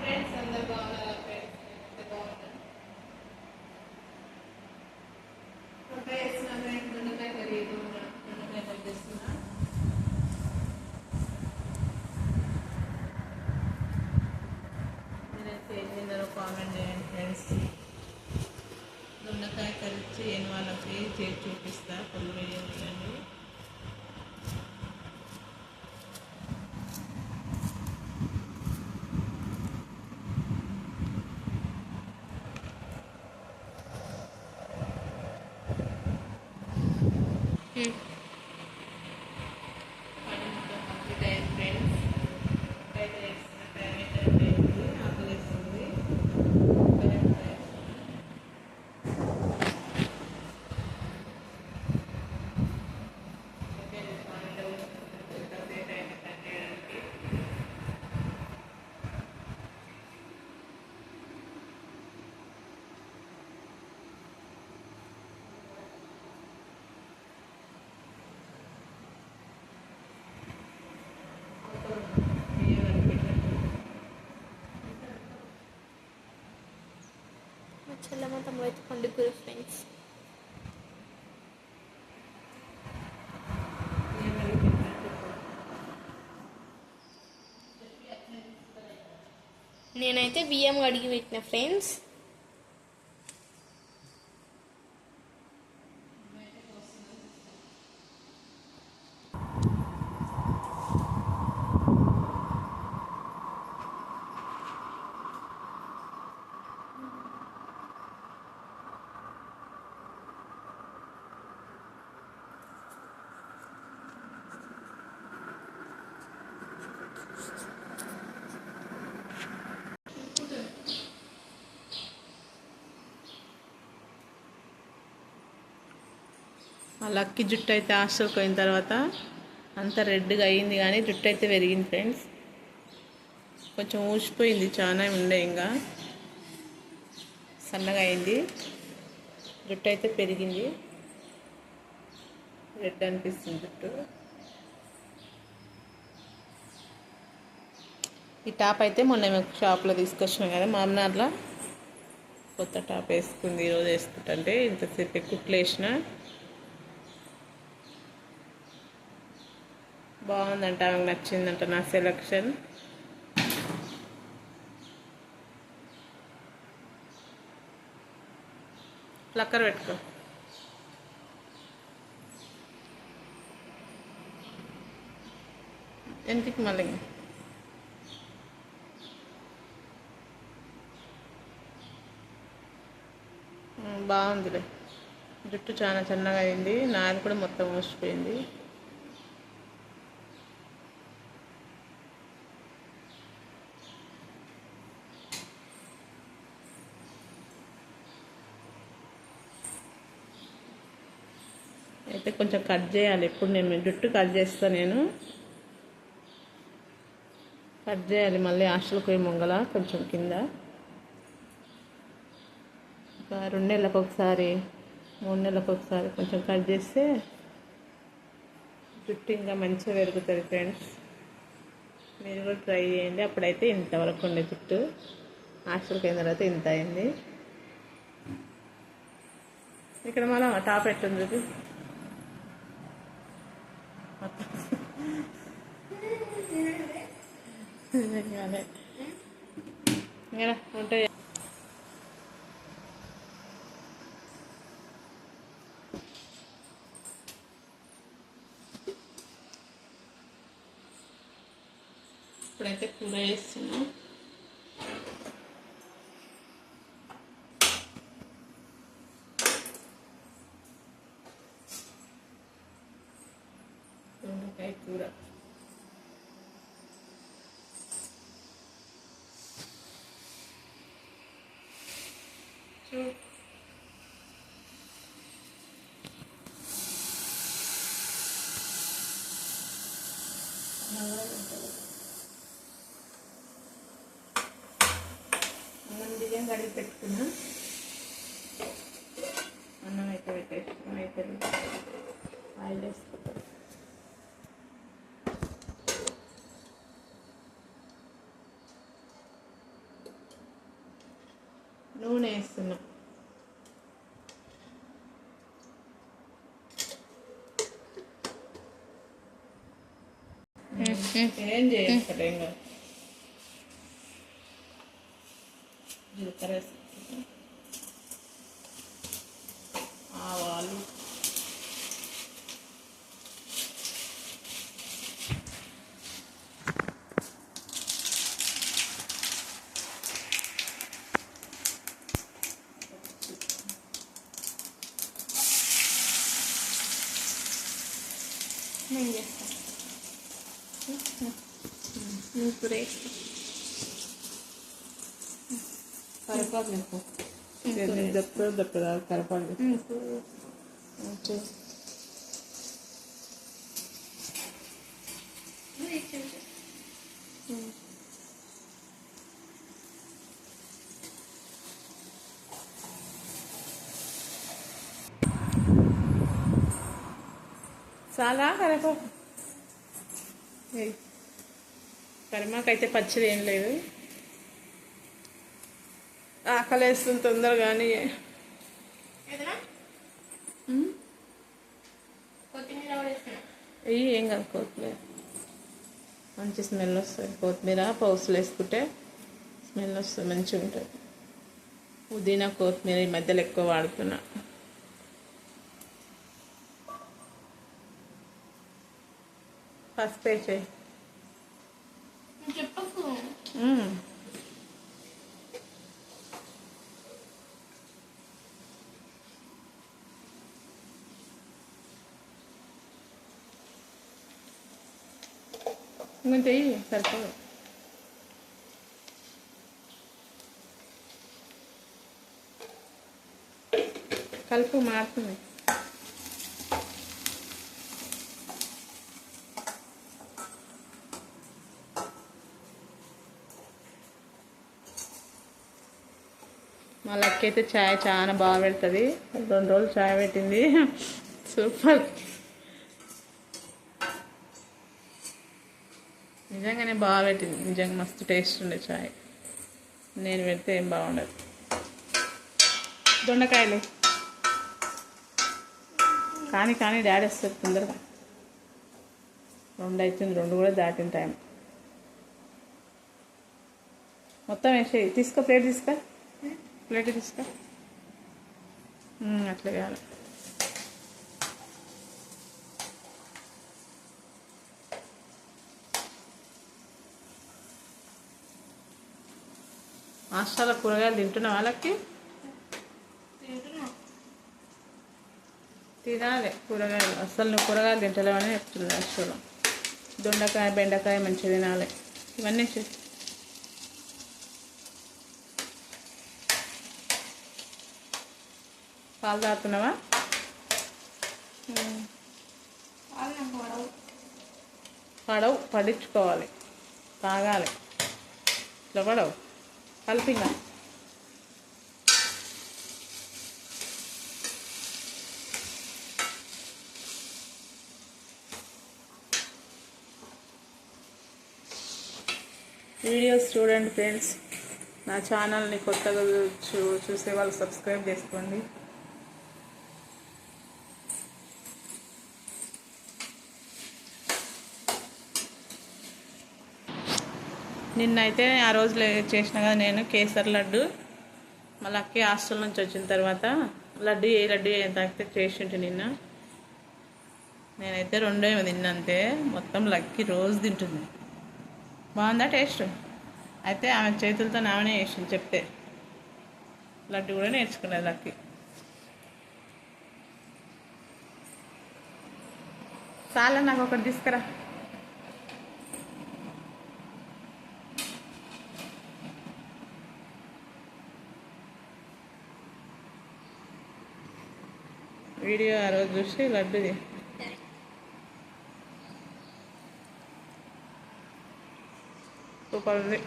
Friends అందరు బాగున్నారా friends? నేనైతే బాగున్నాను. వంట చేస్తున్నా ఫ్రెండ్స్. దొండకాయ కర్రీ, దొండకాయ కర్రీ చేస్తున్నా. నేనైతే ఏం తిన్నారో కామెంట్ చేయండి ఫ్రెండ్స్. దొండకాయ కర్రీ చేయని వాళ్ళకి చేసి చూపిస్తా. ఫుల్ వీడియో చూడండి. కంప్లీట్ అయ్యింది ఫ్రెండ్స్. అయితే వేస్తున్న టైం అయితే అయిపోయింది. ఆకలి వేస్తుంది. మా చెల్లెమ్మ తమ్ముడు అయితే పండుగ ఫ్రెండ్స్. నేనైతే బియ్యం కడిగి పెట్టిన ఫ్రెండ్స్. మా లక్కీ జుట్టు అయితే హాస్టల్కి పోయిన తర్వాత అంత రెడ్గా అయ్యింది, కానీ జుట్టు అయితే పెరిగింది ఫ్రెండ్స్. కొంచెం ఊసిపోయింది, చాలా ఉండే ఇంకా సన్నగా అయింది. జుట్టు అయితే పెరిగింది, రెడ్ అనిపిస్తుంది జుట్టు. ఈ టాప్ అయితే మొన్న మేము షాప్లో తీసుకొచ్చినాం కదా, మామనార్లో కొత్త టాప్ వేసుకుంది. ఈరోజు వేసుకుంటే ఇంతసేపు కుట్లు వేసిన బాగుందంట, ఆమెకు నచ్చిందంట నా సెలక్షన్. ప్లక్కర్ పెట్టుకో. ఎందుకు మళ్ళీ బాగుందిలే. జుట్టు చాలా చిన్నగా అయింది, నాది కూడా మొత్తం ఊసిపోయింది. అయితే కొంచెం కట్ చేయాలి. ఇప్పుడు నేను జుట్టు కట్ చేస్తాను, నేను కట్ చేయాలి. మళ్ళీ హాస్టల్కి పోయి ముంగల కొంచెం కింద ఒక 2 నెలలకు ఒకసారి 3 నెలలకు ఒకసారి కొంచెం కట్ చేస్తే జుట్టు ఇంకా మంచిగా పెరుగుతుంది ఫ్రెండ్స్. మీరు కూడా ట్రై చేయండి. అప్పుడైతే ఇంతవరకు ఉండే జుట్టు, హాస్టల్కి అయిన తర్వాత ఇంత అయింది. ఇక్కడ మనం టాప్ ఎట్టుంది ఇంకా ఉంటాయి. ఇప్పుడైతే కూర వేస్తున్నాం. దొండకాయ కూర. అన్నం బియ్యం కడిగి పెట్టుకున్నా. అన్నం అయితే పెట్టేసుకున్నాం. అయితే ఆయిల్ వేసుకుంటాం. నూనె వేస్తున్నా. ఏం చేస్తారు ఇంకా జీలకర్ర వేసుకుంటున్నా, ఆవాలు, నేను చేస్తాను. నువ్వు కూర వేస్తా. కరివేపాకు వేసుకో. దప్పదా కరివేపాకు ఓకే. చాలా కరివేపాకు కరిమాకు అయితే పచ్చడి ఏం లేదు. ఆకలి వేస్తుంది తొందరగా కానీ ఇవి ఏం కాదు. కొత్తిమీర మంచి స్మెల్ వస్తుంది. కొత్తిమీర పౌసులు వేసుకుంటే స్మెల్ వస్తుంది, మంచిగా ఉంటుంది. పుదీనా కొత్తిమీర ఈ మధ్యలో ఎక్కువ వాడుతున్నా. పసుపు వేసేయి. చెప్పకు. ఇంకొంత సరిపోదు. కలుపు మారుతుంది. మా లక్క అయితే ఛాయ్ చాలా బాగా పెడుతుంది. 2 రోజులు ఛాయ్ పెట్టింది. సూపర్. నిజంగానే బాగా పెట్టింది. నిజంగా మస్తు టేస్ట్ ఉండే ఛాయ్. నేను పెడితే ఏం బాగుండదు. దొండకాయలు కానీ డాడీ వస్తుంది తొందరగా. 2 అవుతుంది, 2 కూడా దాటిన టైం. మొత్తం వేసేయి. తీసుకో, ప్లేట్ తీసుకో. అట్లా కాదు. హాస్టల్లో కూరగాయలు తింటున్నా వాళ్ళకి తినాలి. కూరగాయలు అసలు నువ్వు కూరగాయలు తింటలేవని చెప్తుంది హాస్టల్లో. దొండకాయ బెండకాయ మంచిగా తినాలి. ఇవన్నీ పాలు తాగుతున్నావా? పడించుకోవాలి, తాగాలి. ఇట్లా పడవు. కలిపింగా వీడియోస్ చూడండి ఫ్రెండ్స్. నా ఛానల్ని కొత్తగా చూసే వాళ్ళు సబ్స్క్రైబ్ చేసుకోండి. నిన్నైతే ఆ రోజు చేసిన కదా నేను కేసర్ లడ్డు. మా లక్కీ హాస్టల్ నుంచి వచ్చిన తర్వాత లడ్డు తాకితే చేసి ఉంటే నిన్న. నేనైతే 2 తిన్నంతే. మొత్తం లక్కీ రోజు తింటుంది. బాగుందా టేస్ట్? అయితే ఆమె చేతులతో ఆమెనే చేసింది చెప్తే. లడ్డు కూడా నేర్చుకున్నది లక్కీ. చాలా నాకు ఒకటి తీసుకురా. వీడియో ఆ రోజు చూసి లడ్డుది సూపర్ ఉంది.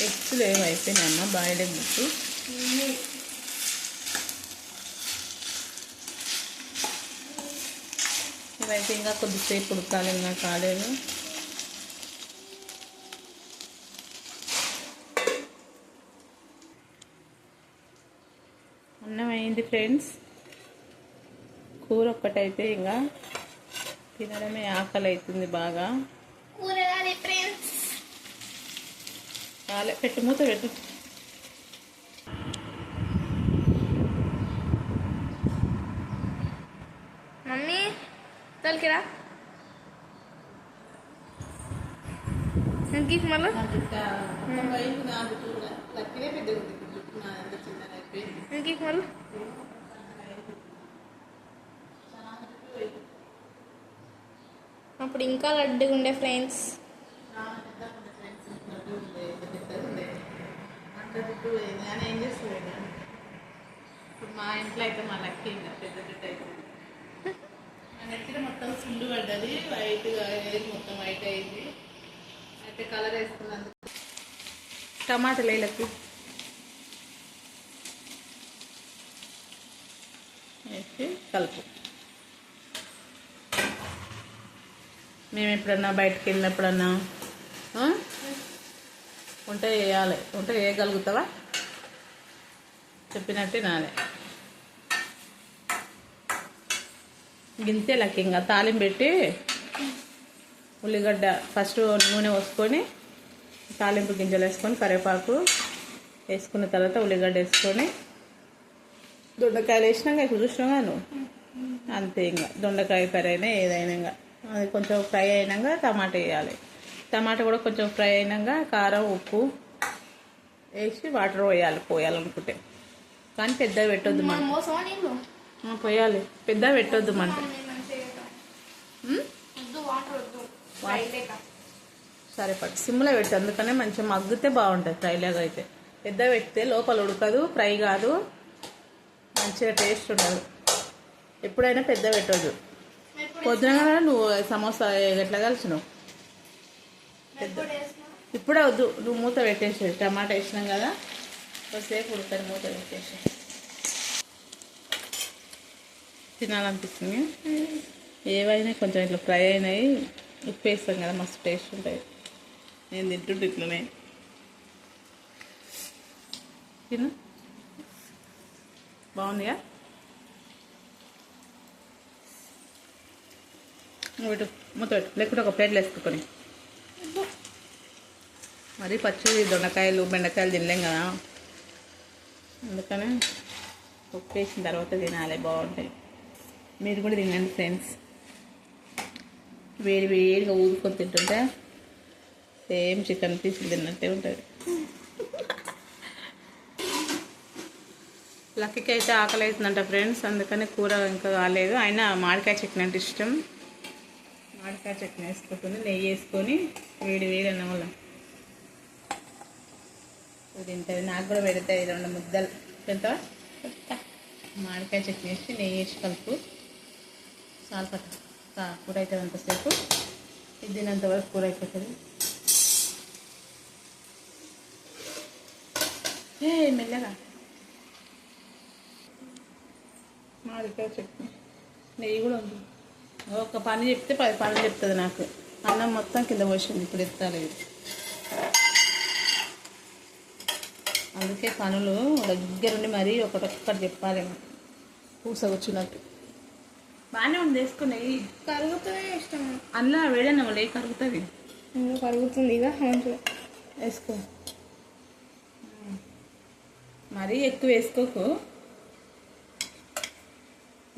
ఎగ్స్ లేవు అయిపోయినాయి అమ్మ. బాయిల్డ్ ఎగ్స్ ఇవైతే ఇంకా కొద్దిసేపు ఉడకాలి. ఇంకా కాలేదు. అయింది ఫ్రెండ్స్. కూర ఒక్కటైతే ఇంకా తినడమే ఆకలి అవుతుంది బాగా. కూరగాయలు ఫ్రెండ్స్. చాలే పెట్టు, మూత పెట్టు. మమ్మీ తలకిరా ఇంక మళ్ళీ ఇంక మళ్ళీ అప్పుడు ఇంకా లడ్డుగా ఉండే ఫ్రెండ్స్. ఏం చేస్తుంది ఇప్పుడు మా ఇంట్లో అయితే మా లక్కీ ఇంకా పెద్ద జుట్టు అవుతుంది. మా నెత్తిన మొత్తం సుండు పడ్డది, వైట్గా అయ్యేది, మొత్తం వైట్ అయింది. అయితే కలర్ వేసుకున్నందుకు టమాటాలు వేలకి వేసి కలుపు. మేము ఎప్పుడన్నా బయటకు వెళ్ళినప్పుడన్నా వంట వేయాలి. వంట వేయగలుగుతావా? చెప్పినట్టే నాలే. గింతే లెక్క. ఇంకా తాలింపు పెట్టి ఉల్లిగడ్డ ఫస్ట్ నూనె పోసుకొని తాలింపు గింజలు వేసుకొని కరివేపాకు వేసుకున్న తర్వాత ఉల్లిగడ్డ వేసుకొని దొండకాయలు వేసినాక ఇప్పుడు చూసినాగా నువ్వు అంతే. ఇంకా దొండకాయ ఫ్రై అయినా ఏదైనా ఇంకా అది కొంచెం ఫ్రై అయినాక టమాటా వేయాలి. టమాటా కూడా కొంచెం ఫ్రై అయినాక కారం ఉప్పు వేసి వాటర్ పోయాలనుకుంటే. కానీ పెద్దగా పెట్టొద్దు మనం, పోయాలి. పెద్దగా పెట్టొద్దు మంట. సరే పట్టు సిమ్లో పెట్టి, అందుకనే మంచిగా మగ్గితే బాగుంటుంది ఫ్రైలాగా. అయితే పెద్ద పెడితే లోపల ఉడకదు, ఫ్రై కాదు, మంచిగా టేస్ట్ ఉండదు. ఎప్పుడైనా పెద్ద పెట్టొద్దు. పొద్దున కదా నువ్వు సమోసా ఎట్లా కలిసినావు? ఇప్పుడే వద్దు, నువ్వు మూత పెట్టేసి. టమాటా వేసినాం కదా, కొద్దిసేపు ఉడకని మూత పెట్టేసి. తినాలనిపిస్తుంది. ఏవైనా కొంచెం ఇట్లా ఫ్రై అయినాయి ఉప్పు వేస్తాం కదా, మస్తు టేస్ట్ ఉంటాయి. నేను తింటుంటే ఇట్లనే తిను. బాగుందిగా? పెట్టు, మూత పెట్టు. లేకుంటే ఒక ప్లేట్లు వేసుకొని. మరి పచ్చి దొండకాయలు బెండకాయలు తినలేం కదా, అందుకనే ఉప్పు వేసిన తర్వాత తినాలి, బాగుంటాయి. మీరు కూడా తినండి ఫ్రెండ్స్. వేడి వేడిగా ఊదుకొని తింటుంటే సేమ్ చికెన్ పీసులు తిన్నట్టే ఉంటుంది. లక్కీకి అయితే ఆకలి అవుతుందంట ఫ్రెండ్స్, అందుకని కూర ఇంకా కాలేదు. అయినా మామిడికాయ చట్నీ అంటే ఇష్టం. మామిడికాయ చట్నీ వేసుకుంటుంది, నెయ్యి వేసుకొని వేడి వేడి అన్నం వల్ల తింటుంది. నాకు కూడా పెడతాయి 2 ముద్దలు. తింటావా? మామిడికాయ చట్నీ వేసి నెయ్యి వేసి కలుపు. చాలా కూర అవుతుంది అంతసేపు. ఇది తినంత వరకు కూర అయిపోతుంది. మెల్లగా మామిడికాయ చట్నీ నెయ్యి కూడా ఉంది. ఒక పని చెప్తే 10 పనులు చెప్తుంది నాకు. అన్నం మొత్తం కింద పోసింది, ఇప్పుడు ఎత్తలేదు. అందుకే పనులు దగ్గరుండి మరీ ఒకటొక్కటి చెప్పాలి. పూస వచ్చినట్టు బాగానే ఉంది. వేసుకున్నాయి కరుగుతుంది ఇష్టం. అందులో వేడన్నా వాళ్ళు కరుగుతుంది. కరుగుతుంది ఇక వేసుకో. మరీ ఎక్కువ వేసుకోకు,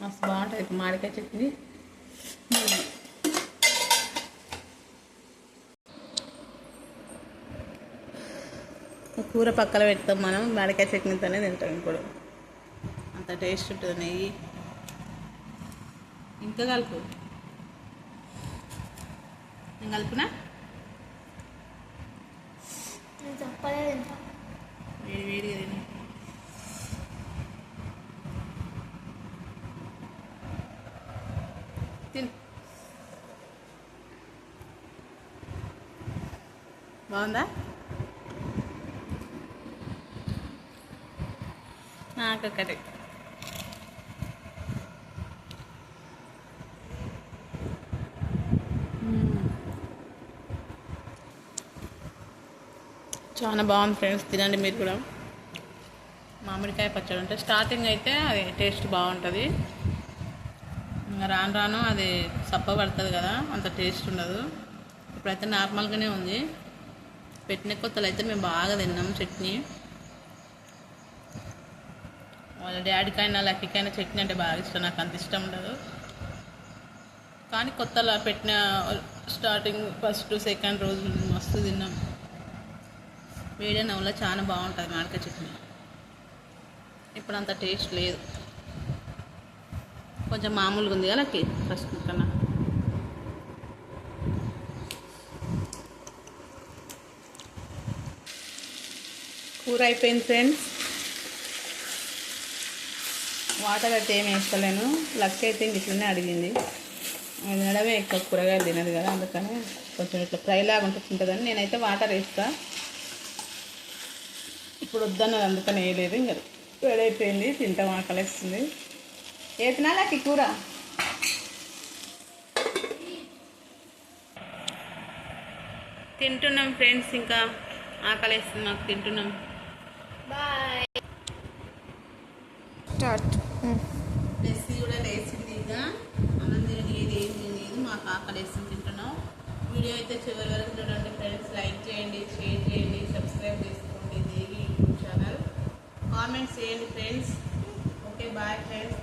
మస్తు బాగుంటుంది మామిడికాయ చట్నీ. కూర పక్కన పెడతాం మనం, మామిడికాయ చట్నీతోనే తింటాం. ఇప్పుడు అంత టేస్ట్ ఉంటుంది. నెయ్యి ఇంకా కలుపు. నేను కలుపునా? వేడి వేడిగా తిని. తిను. బాగుందా? నాకొక్కటి. చాలా బాగుంది ఫ్రెండ్స్, తినండి మీరు కూడా. మామిడికాయ పచ్చడి అంటే స్టార్టింగ్ అయితే అది టేస్ట్ బాగుంటుంది, ఇంకా రాను రాను అది సప్ప పడుతుంది కదా, అంత టేస్ట్ ఉండదు. ఇప్పుడైతే నార్మల్గానే ఉంది. పెట్టిన కొత్తలు అయితే మేము బాగా తిన్నాం చట్నీ. వాళ్ళ డాడీకైనా లక్కీకైనా చట్నీ అంటే బాగా ఇష్టం, నాకు అంత ఇష్టం ఉండదు. కానీ కొత్తలా పెట్టిన స్టార్టింగ్ ఫస్ట్ సెకండ్ రోజు మస్తు తిన్నాం. వేడి నవ్వులో చాలా బాగుంటుంది మామిడికాయ చట్నీ. ఇప్పుడు అంత టేస్ట్ లేదు, కొంచెం మామూలుగా ఉంది కదా లక్కీ ఫస్ట్ కన్నా. కూర అయిపోయింది ఫ్రెండ్స్. వాటర్ అయితే ఏమి వేస్తలేను. లక్కీ అయితే ఇంక ఇట్లనే అడిగింది. తినడమే ఎక్కువ, కూరగాయలు తినదు కదా, అందుకని కొంచెం ఇట్లా ఫ్రై లాగా ఉంటుందని నేనైతే వాటర్ వేస్తా. ఇప్పుడు వద్దన్నది, అందుకని వేయలేదు. ఇంకా రెడీ అయిపోయింది, తింటాం, ఆకలిస్తుంది. ఏ తినాలకి కూర తింటున్నాం ఫ్రెండ్స్, ఇంకా ఆకలిస్తుంది మాకు, తింటున్నాం. బాయ్. స్టార్ట్. లెస్సీ కూడా లేచింది, ఇక అన్నం తినలేదు, ఏం తినలేదు, మాకు ఆకలిస్తుంది, తింటున్నాం. వీడియో అయితే చివరి వరకు చూడండి ఫ్రెండ్స్. లైక్ చేయండి, షేర్ చేయండి, సబ్స్క్రైబ్ చేసుకోండి దేవి యూట్యూబ్ ఛానల్. కామెంట్స్ చేయండి ఫ్రెండ్స్. Okay bye friends.